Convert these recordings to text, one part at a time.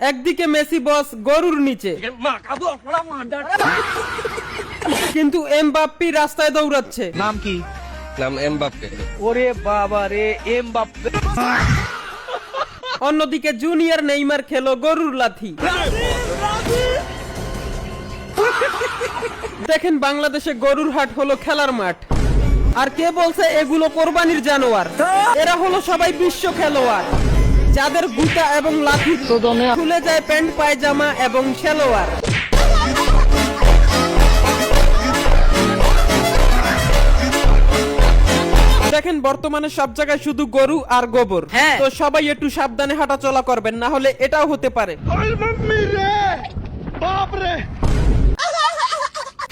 একদিকে মেসি বস গরুর নিচে, কিন্তু এমবাপ্পি রাস্তায় দৌড়াচ্ছে। নাম কি? নাম এমবাপ্পে। ওরে বাবা রে, এমবাপ্পে। অন্যদিকে জুনিয়র নেইমার খেলো গরুর লাথি। দেখেন বাংলাদেশে গরুর হাট হলো খেলার মাঠ। আর কে বলছে এগুলো কোরবানির জানোয়ার? এরা হলো সবাই বিশ্ব খেলোয়াড়, যাদের গুতা এবং লাঠি খুলে যায় প্যান্ট পায়জামা এবং সেলোয়ার। দেখেন বর্তমানে সব জায়গায় শুধু গরু আর গোবর। তো সবাই একটু সাবধানে হাঁটাচলা করবেন, না হলে এটাও হতে পারে।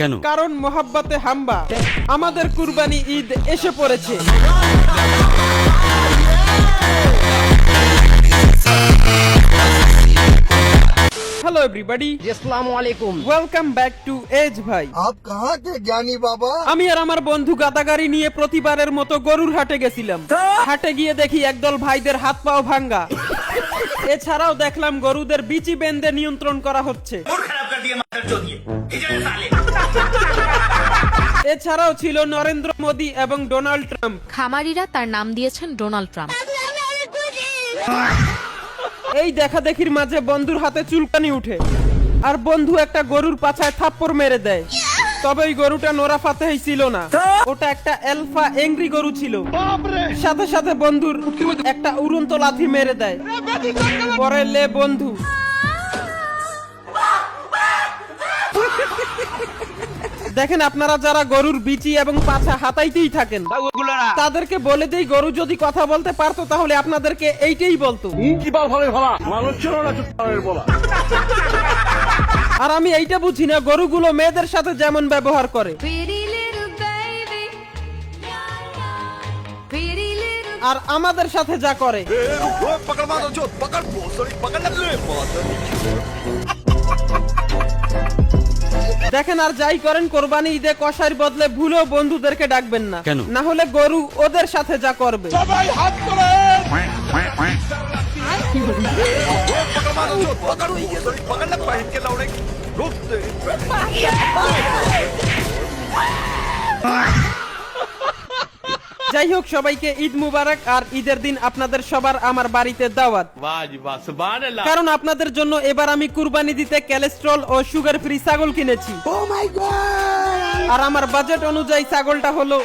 কেন? কারণ মোহাব্বতে হাম্বা, আমাদের কুরবানি ঈদ এসে পড়েছে। हेलो एवरीबॉडी, আসসালামু আলাইকুম। ওয়েলকাম ব্যাক টু এজ ভাই। आप कहाँ थे ज्ञानी बाबा? আমি আর আমার বন্ধু গাদাগাড়ি নিয়ে প্রতিবারের মতো গরুর হাটে গেছিলাম। হাটে গিয়ে দেখি একদল ভাইদের হাত পাও ভাঙ্গা। এছাড়াও দেখলাম গরুদের বিচি বেঁধে নিয়ন্ত্রণ করা হচ্ছে। এছাড়াও ছিল নরেন্দ্র মোদী এবং ডোনাল্ড ট্রাম্প। খামারিরা তার নাম দিয়েছেন ডোনাল্ড ট্রাম্প। এই দেখাদেখির মাঝে বন্ধুর হাতে চুলকানি উঠে, আর বন্ধু একটা গরুর পাছায় থাপ্পড় মেরে দেয়। তবে ওই গরুটা নোরা ফাতেহি ছিল না, ওটা একটা অ্যালফা এংরি গরু ছিল। সাথে সাথে বন্ধুর একটা উড়ন্ত লাথি মেরে দেয়। পরে লে বন্ধু। দেখেন আপনারা যারা গরুর বিচি এবং পাছা হাতাইতেই থাকেন, তাদেরকে বলে দেই গরু যদি কথা বলতে পারতো তাহলে আপনাদেরকে এইটাই বলতো। আর আমি এইটা বুঝি না গরুগুলো মেয়েদের সাথে যেমন ব্যবহার করে, আর আমাদের সাথে যা করে। দেখেন আর যাই করেন কোরবানি ঈদে কষাইর বদলে ভুলেও বন্ধুদেরকে ডাকবেন না, কেন? না হলে গরু ওদের সাথে যা করবে। যাই হোক, সবাইকে ঈদ মুবারক। আর ঈদের দিন আপনাদের সবার আমার বাড়িতে দাওয়াত, কারণ আপনাদের জন্য এবার আমি কুরবানি দিতে কোলেস্ট্রল ও সুগার ফ্রি ছাগল কিনেছি। আর আমার বাজেট অনুযায়ী ছাগলটা হলো